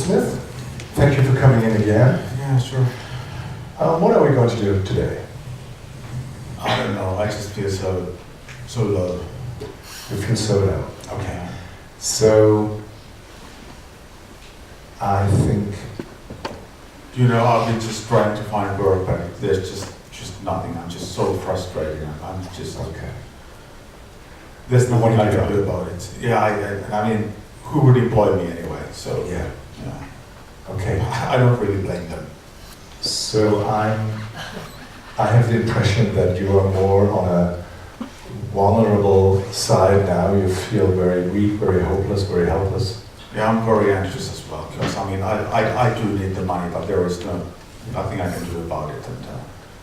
Smith, thank you for coming in again. Yeah, sure. What are we going to do today? I don't know, I just feel so low. You feel so low. Okay. So, I think... You know, I've been just trying to find work, but there's just nothing. I'm just so frustrated. I'm just... Okay. There's nothing What I do you can do? do about it. Yeah, I mean, who would employ me anyway? So, Yeah. yeah. Okay. I don't really blame them. So I have the impression that you are more on a vulnerable side now. You feel very weak, very hopeless, very helpless. Yeah, I'm very anxious as well, because I mean, I do need the money, but there is nothing I can do about it, and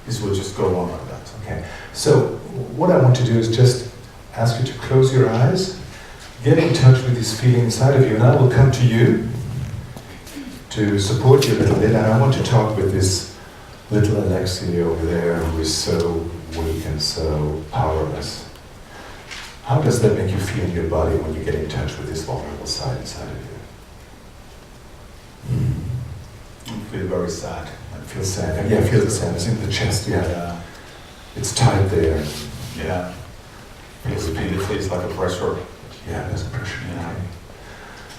this will just go on like that. Okay. So what I want to do is just ask you to close your eyes, get in touch with this feeling inside of you, and I will come to you to support you a little bit. And I want to talk with this little Alexei over there who is so weak and so powerless. How does that make you feel in your body when you get in touch with this vulnerable side inside of you? I feel very sad. I feel sad. Yeah, I feel the sadness in the chest. Yeah. It's tight there. Yeah. It feels like a pressure. Yeah, there's a pressure. Yeah.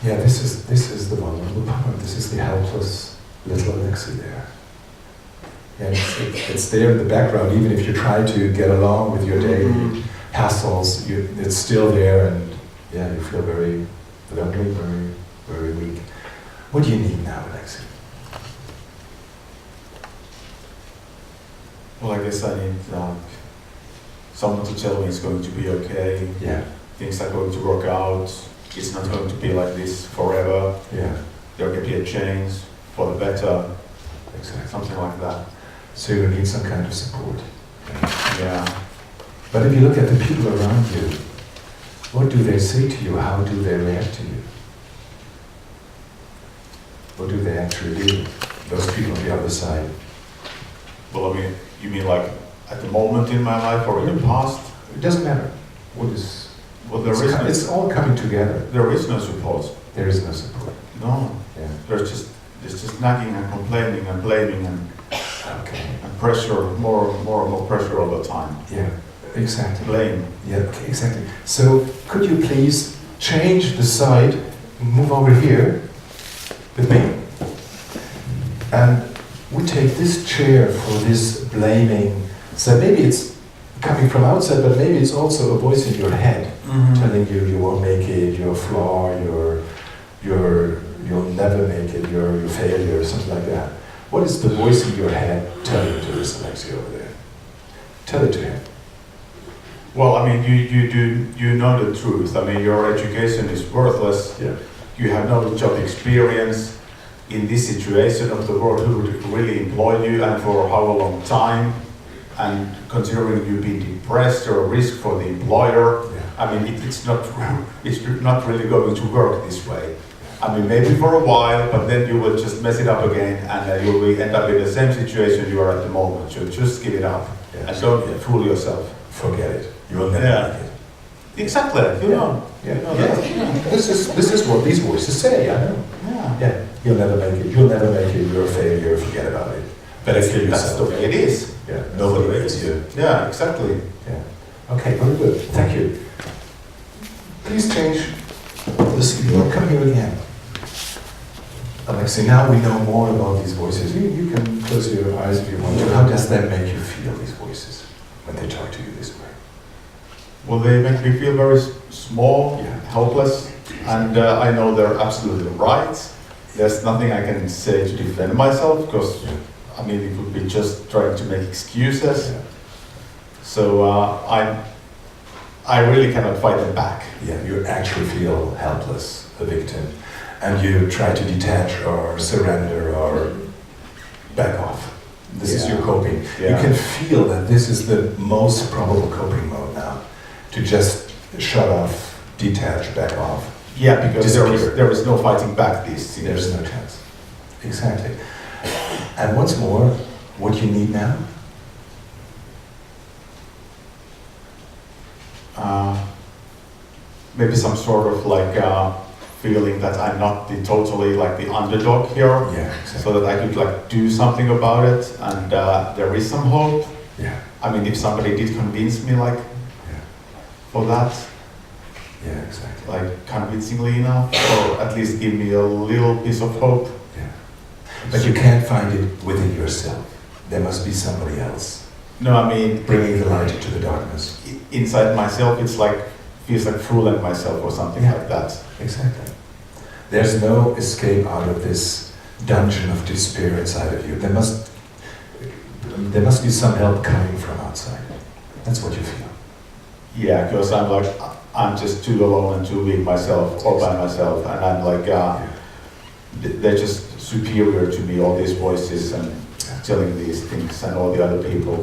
Yeah, this is the vulnerable part. This is the helpless little Alexei there. And it's there in the background, even if you try to get along with your daily hassles, it's still there, and yeah, you feel very lonely, very, very weak. What do you need now, Alexei? Well, I guess I need someone to tell me it's going to be okay. Yeah, Things are going to work out. It's not going to be like this forever. yeah, There can be a change for the better, exactly. something like that. So you need some kind of support. Yeah. But if you look at the people around you, what do they say to you? How do they react to you? What do they actually do? Those people on the other side. Well, I mean, you mean like at the moment in my life or in the past? It doesn't matter. What is? Well, it's all coming together. there is no support. There is no support. No. Yeah. There's just nagging and complaining and blaming and Okay. pressure, more and more pressure all the time. Yeah. Exactly. Blame. Yeah. Okay. Exactly. So could you please change the side, move over here with me, and we take this chair for this blaming. So maybe it's coming from outside, but maybe it's also a voice in your head telling you you won't make it, you're a flaw, you'll never make it, you're a failure, something like that. What is the voice in your head telling to this Alexei over there? Tell it to him. Well, I mean, you know the truth. I mean, your education is worthless. Yeah. You have no job experience in this situation of the world. Who would really employ you and for how long time? And considering you being depressed or a risk for the employer, Yeah. I mean, it's not really going to work this way. I mean, maybe for a while, but then you will just mess it up again, and you will end up in the same situation you are at the moment. So just give it up, Yeah. and don't fool yourself. Forget it. You will never Yeah. make it. Exactly, you know. Yeah. You know Yeah. that. This is what these voices say, I know. Yeah. Yeah. You'll never make it. You'll never make it. You're a failure. Forget about it. Better kill That's yourself. the way it is. Yeah. Nobody makes you. Yeah, exactly. Yeah. Okay, very good. Thank you. Please change the seat. Come here again. Alexei, now we know more about these voices. You can close your eyes if you want to. How does that make you feel, these voices, when they talk to you this way? Well, they make me feel very small, Yeah. helpless, and I know they're absolutely right. There's nothing I can say to defend myself, because, I mean, it would be just trying to make excuses. Yeah. So I really cannot fight them back. Yeah, you actually feel helpless, a victim, and you try to detach or surrender or back off. This is your coping. Yeah. You can feel that this is the most probable coping mode now, to just shut off, detach, back off. Yeah, because Disappear. there is no fighting back this. There's no chance. Exactly. And once more, what you need now? Maybe some sort of like feeling that I'm not the totally like the underdog here, Yeah, exactly. so that I could like do something about it, and there is some hope. Yeah, I mean, if somebody did convince me like yeah, for that, yeah, exactly. like convincingly enough, or at least give me a little piece of hope. Yeah. But you can't find it within yourself. There must be somebody else No, I mean, bringing the light into the darkness. inside myself, it's like feels like fooling myself or something Yeah. like that. Exactly. There's no escape out of this dungeon of despair inside of you. There must be some help coming from outside. That's what you feel. Yeah, because I'm like I'm just too alone and too weak myself, all by myself, and I'm like they're just superior to me. All these voices and telling these things, and all the other people.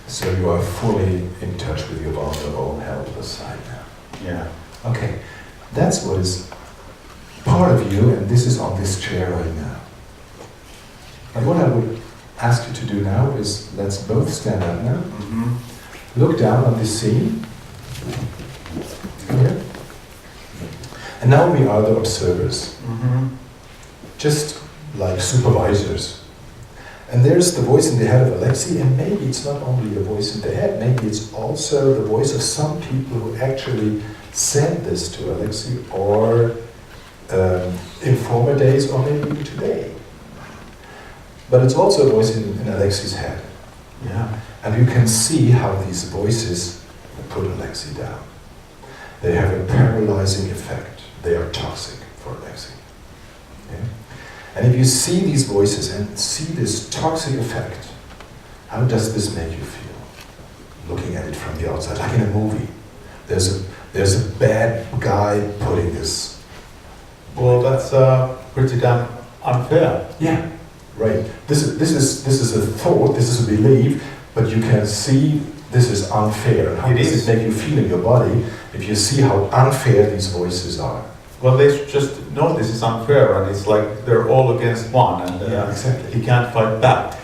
So you are fully in touch with your vulnerable, helpless side now. Yeah. Okay, that's what is part of you, and this is on this chair right now. And what I would ask you to do now is, let's both stand up now. Mm-hmm. Look down on this scene. Here. And now we are the observers, Mm-hmm. just like supervisors. And there's the voice in the head of Alexei, and maybe it's not only the voice in the head, maybe it's also the voice of some people who actually said this to Alexei, or in former days, or maybe even today. But it's also a voice in Alexei's head. Yeah. And you can see how these voices put Alexei down. They have a paralyzing effect. They are toxic for Alexei. Okay? And if you see these voices and see this toxic effect, how does this make you feel? Looking at it from the outside, like in a movie. There's a bad guy putting this. Well, that's pretty damn unfair. Yeah, right. This is a thought, this is a belief, but you can see this is unfair. And how It does is. it make you feel in your body if you see how unfair these voices are? Well, they just know this is unfair, and it's like they're all against one, and Exactly. he can't fight back.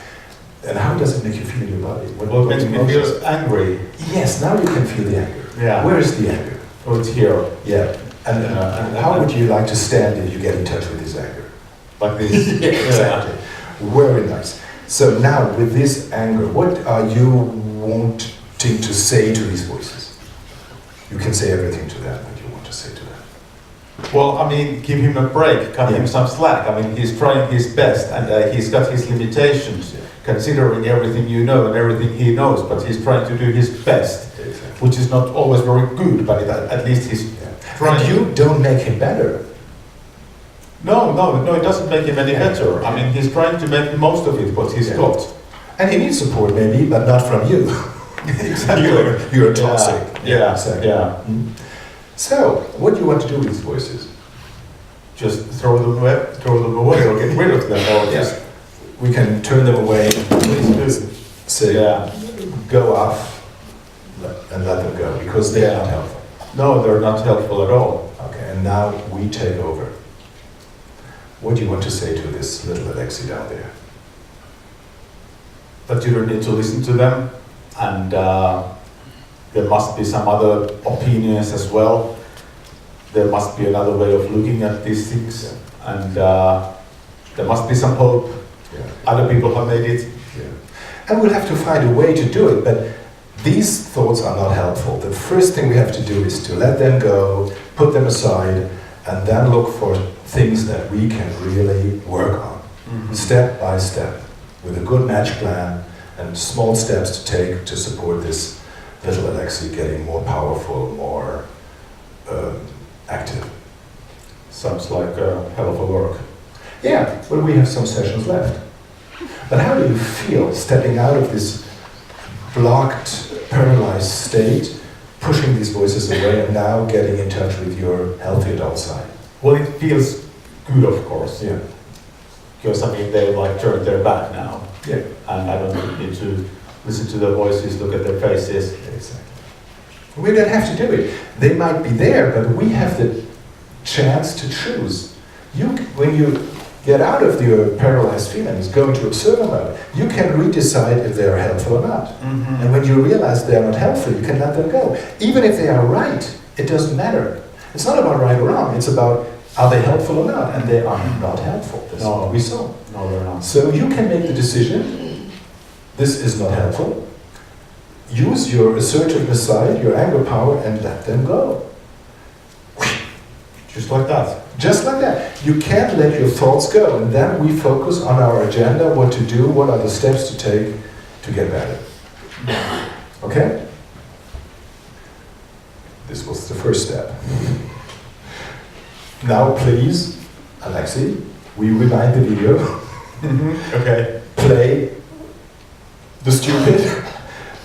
And how does it make you feel in your body? Well, it makes me feel angry. Yes, now you can feel the anger. Yeah. Where is the anger? Oh, it's here, Yeah. And how would you like to stand if you get in touch with this anger? like this. Exactly. Very nice. So now, with this anger, what are you wanting to say to these voices? You can say everything to them that you want to say to them. Well, I mean, give him a break, cut him some slack. I mean, he's trying his best, and he's got his limitations, considering everything you know and everything he knows, but he's trying to do his best, Exactly. which is not always very good, but at least he's trying. And you don't make him better. No, it doesn't make him any better. I mean, he's trying to make the most of it, what he's got. And he needs support maybe, but not from you. Exactly. You're toxic. Yeah, Exactly. yeah. Mm. So, what do you want to do with these voices? Just throw them away, or get rid of them, or just We can turn them away, please do. say, Yeah. go off, and let them go, because they are not helpful. No, they're not helpful at all. Okay, and now we take over. What do you want to say to this little Alexei down there? But you don't need to listen to them, and there must be some other opinions as well. There must be another way of looking at these things, and there must be some hope. Yeah. Other people have made it. Yeah. And we'll have to find a way to do it, but these thoughts are not helpful. The first thing we have to do is to let them go, put them aside, and then look for things that we can really work on, step by step, with a good match plan and small steps to take to support this little Alexei getting more powerful, more active. Sounds like a hell of a work. Yeah, well, we have some sessions left. But how do you feel stepping out of this blocked, paralyzed state, pushing these voices away, and now getting in touch with your healthy adult side? Well, it feels good, of course, Yeah. because I mean they like turned their back now, Yeah. and I don't need to listen to their voices, look at their faces. Exactly. We don't have to do it. They might be there, but we have the chance to choose. When you get out of your paralyzed feelings, go into observer mode, you can redecide if they are helpful or not. And when you realize they are not helpful, you can let them go. Even if they are right, it doesn't matter. It's not about right or wrong. It's about are they helpful or not, and they are not helpful. That's No. what we saw. No, they're not. So you can make the decision. This is not helpful. Use your assertiveness side, your anger power, and let them go. Just like that. Just like that. You can't let your thoughts go, and then we focus on our agenda, what to do, what are the steps to take to get better. Okay? This was the first step. Now please, Alexei, we rewind the video. Okay. Play the stupid,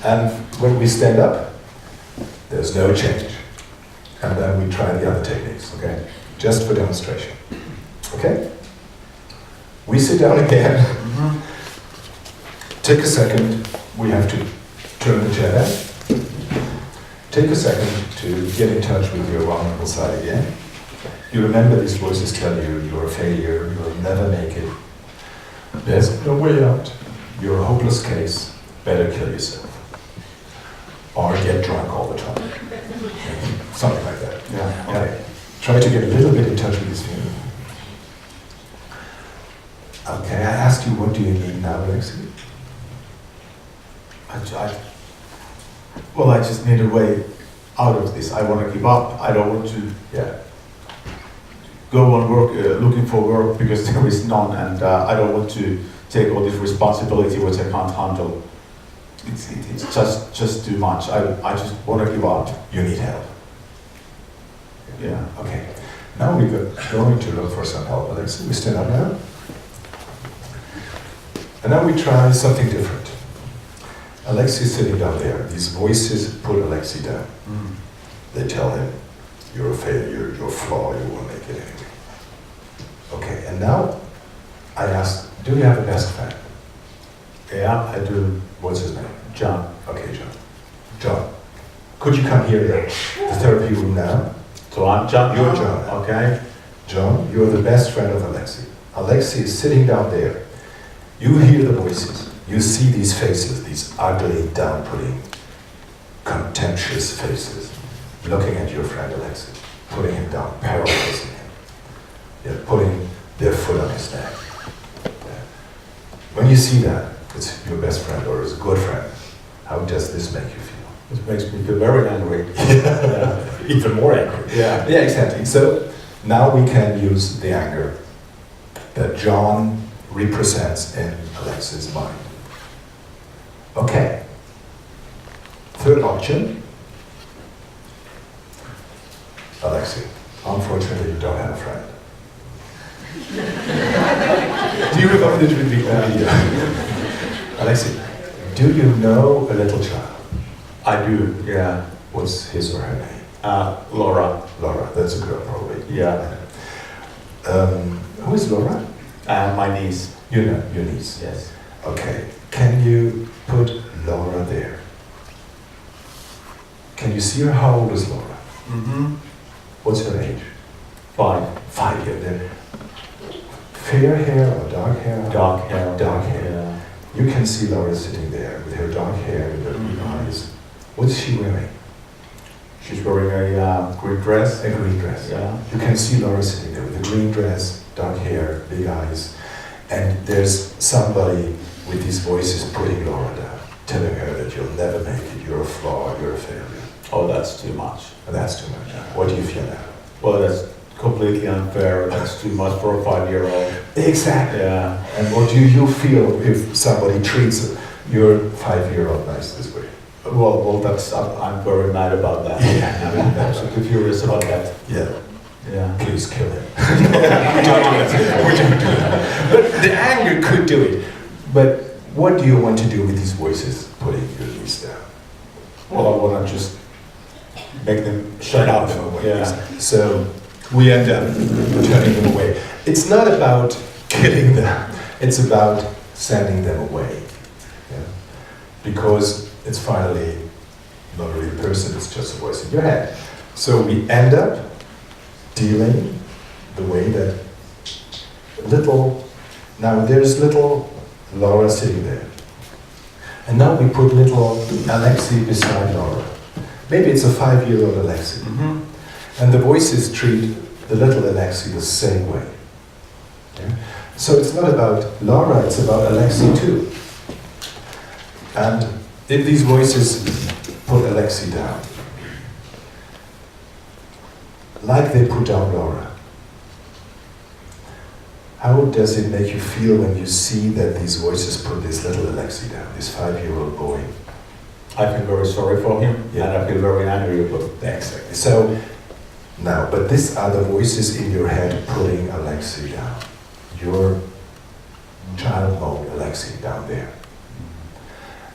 and when we stand up, there's no change. And then we try the other techniques, okay? Just for demonstration. Okay? We sit down again. Take a second. We have to turn the chair back. Take a second to get in touch with your vulnerable side again. You remember these voices tell you you're a failure, you'll never make it. There's no way out. You're a hopeless case. Better kill yourself. Or get drunk all the time. Something like that. Yeah. Okay. Try to get a little bit in touch with this feeling. Okay, I asked you, what do you need now, Alexei? Well, I just need a way out of this. I want to give up. I don't want to Yeah. go on work, looking for work because there is none, and I don't want to take all this responsibility which I can't handle. It's just too much. I just want to give up. You need help. Yeah. Okay. Now we're going to look for some help, Alexei. We stand up now. And now we try something different. Alexei is sitting down there. These voices put Alexei down. They tell him, you're a failure, you're a flaw, you won't make it anyway. Okay, and now I ask, do you have a best friend? Yeah, I do. What's his name? John. Okay, John. John, could you come here in the therapy room now? So I'm John. You're John. Okay. John, you're the best friend of Alexei. Alexei is sitting down there. You hear the voices. You see these faces, these ugly, down-putting, contemptuous faces, looking at your friend Alexei, putting him down, paralyzing him. They're putting their foot on his neck. Yeah. When you see that, it's your best friend or it's a good friend, how does this make you feel? It makes me feel very angry. Yeah. Even more angry. Yeah. Yeah, exactly. So now we can use the anger that John represents in Alexei's mind. Okay. Third option. Alexei, unfortunately you don't have a friend. Do you remember the video? Alexei, do you know a little child? I do. Yeah. What's his or her name? Laura. Laura, that's a girl probably. Yeah. Who is Laura? My niece. You know, your niece. Yes. Okay. Can you put Laura there? Can you see her? How old is Laura? Mm-hmm. What's her age? 5. 5 years. Then fair hair or dark hair? Dark hair. Dark hair. Yeah. You can see Laura sitting there with her dark hair and her blue eyes. What's she wearing? She's wearing a green dress. A green dress. Yeah. You can see Laura sitting there with a green dress, dark hair, big eyes. And there's somebody with these voices putting Laura down, telling her that you'll never make it, you're a flaw, you're a failure. Oh, that's too much. And that's too much. What do you feel now? Well, that's completely unfair. That's too much for a 5-year-old. Exactly. Yeah. And what do you feel if somebody treats your 5-year-old nice this way? Well, that's I'm very mad about that. Yeah. I'm absolutely furious about that. Yeah. Yeah. Please kill him. We don't do that. But the anger could do it. But what do you want to do with these voices putting your niece down? Well, I want to just make them shut up. Yeah. So we end up turning them away. It's not about killing them. It's about sending them away. Yeah? Because it's finally not a real person, it's just a voice in your head. So we end up dealing the way that now there's little Laura sitting there. And now we put little Alexei beside Laura. Maybe it's a 5-year-old Alexei. Mm-hmm. And the voices treat the little Alexei the same way. Yeah? So it's not about Laura, it's about Alexei too. And if these voices put Alexei down, like they put down Laura, how does it make you feel when you see that these voices put this little Alexei down, this 5-year-old boy? I feel very sorry for him, Yeah. and I feel very angry about it. Exactly. So, now, but these are the voices in your head putting Alexei down. Your child mode Alexei down there.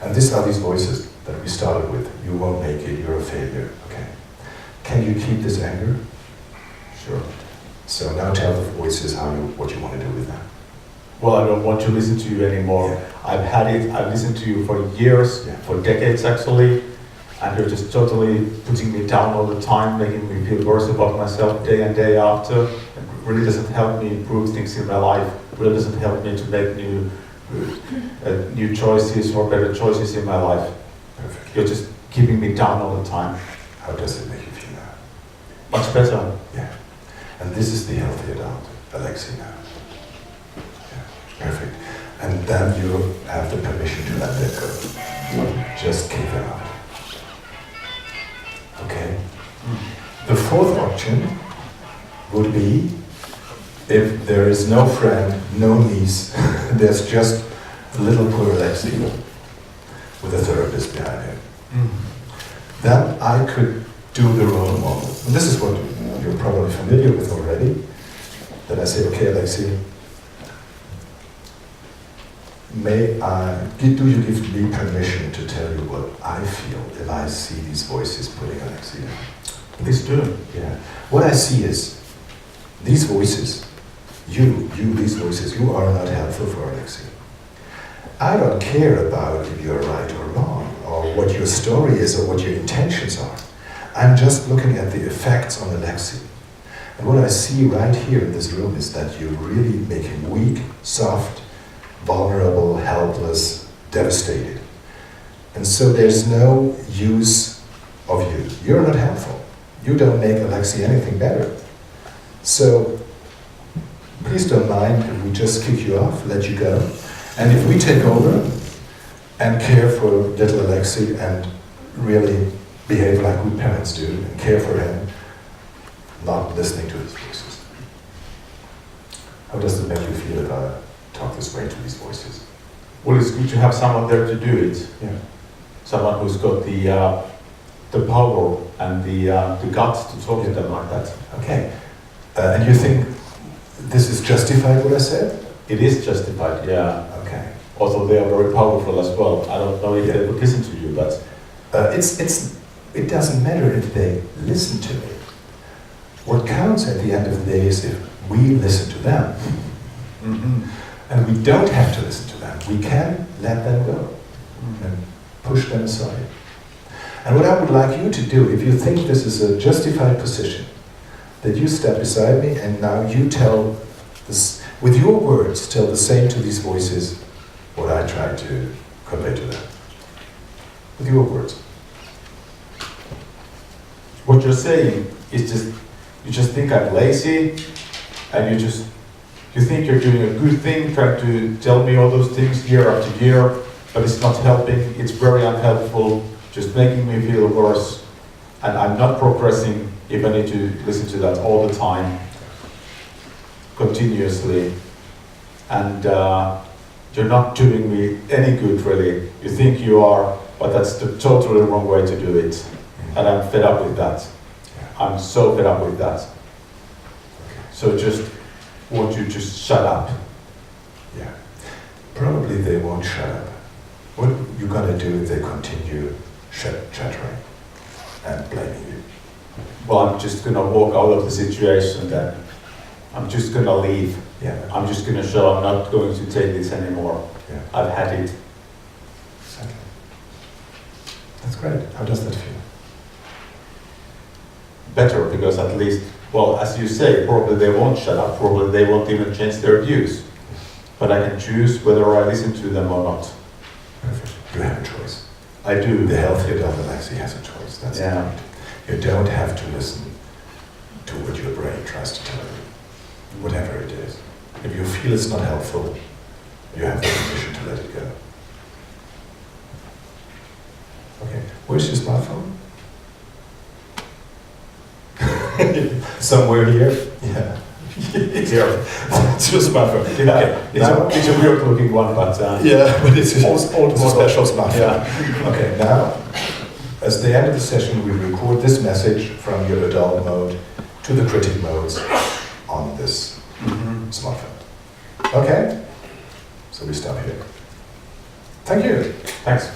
And these are these voices that we started with. You won't make it, you're a failure. Okay. Can you keep this anger? Sure. So now tell the voices what you want to do with them. Well, I don't want to listen to you anymore. Yeah. I've listened to you for years, Yeah. for decades actually, and you're just totally putting me down all the time, making me feel worse about myself day and day after. It really doesn't help me improve things in my life. It really doesn't help me to make new choices or better choices in my life. Perfect. You're just keeping me down all the time. How does it make you feel now? Much better. Yeah. And this is the healthy adult, Alexei now. Yeah. Perfect. And then you have the permission to let that go. Just kick them out. Okay? The fourth option would be if there is no friend, no niece, there's just a little poor Alexei with a therapist behind him. Then I could do the role model. And this is what you're probably familiar with already. Then I say, okay, Alexei, do you give me permission to tell you what I feel if I see these voices putting Alexei down? Please do. Yeah. What I see is, these voices, these voices, you are not helpful for Alexei. I don't care about if you're right or wrong, or what your story is, or what your intentions are. I'm just looking at the effects on Alexei. And what I see right here in this room is that you really make him weak, soft, vulnerable, helpless, devastated. And so there's no use of you. You're not helpful. You don't make Alexei anything better. So please don't mind if we just kick you off, let you go. And if we take over and care for little Alexei and really behave like good parents do and care for him, not listening to his voices. How does it make you feel if I talk this way to these voices? Well, it's good to have someone there to do it. Yeah. Someone who's got the power and the guts to talk to them like that. Okay. And you think this is justified what I said? It is justified, yeah. Okay. Although they are very powerful as well. I don't know if they would listen to you, but It doesn't matter if they listen to me. What counts at the end of the day is if we listen to them. And we don't have to listen to them. We can let them go and push them aside. And what I would like you to do, if you think this is a justified position, that you step beside me and now you tell this, with your words, tell the same to these voices what I tried to convey to them. With your words. what you're saying is just, you just think I'm lazy, and you think you're doing a good thing, trying to tell me all those things year after year, but it's not helping, it's very unhelpful, just making me feel worse, and I'm not progressing if I need to listen to that all the time, continuously, and you're not doing me any good really. You think you are, but that's the totally wrong way to do it, and I'm fed up with that. I'm so fed up with that. So just want you to just shut up. Yeah. Probably they won't shut up. What you gonna do if they continue chattering and blaming you? Well, I'm just gonna walk out of the situation then. I'm just gonna leave. Yeah. I'm just gonna show I'm not going to take this anymore. Yeah. I've had it. Exactly. That's great. How does that feel? Better, because at least, well, as you say, probably they won't shut up, probably they won't even change their views. But I can choose whether I listen to them or not. Perfect. You have a choice. I do. The healthy adult Alexei has a choice. That's the Yeah. point. You don't have to listen to what your brain tries to tell you, whatever it is. If you feel it's not helpful, you have the permission to let it go. Okay, where's your smartphone? Somewhere here? Yeah. Here. It's your smartphone. Yeah. Okay. It's a weird looking one, but Yeah, but it's old a model. special smartphone. Yeah. Okay, now, as the end of the session, we record this message from your adult mode to the critic modes on this smartphone. Okay? So we stop here. Thank you. Thanks.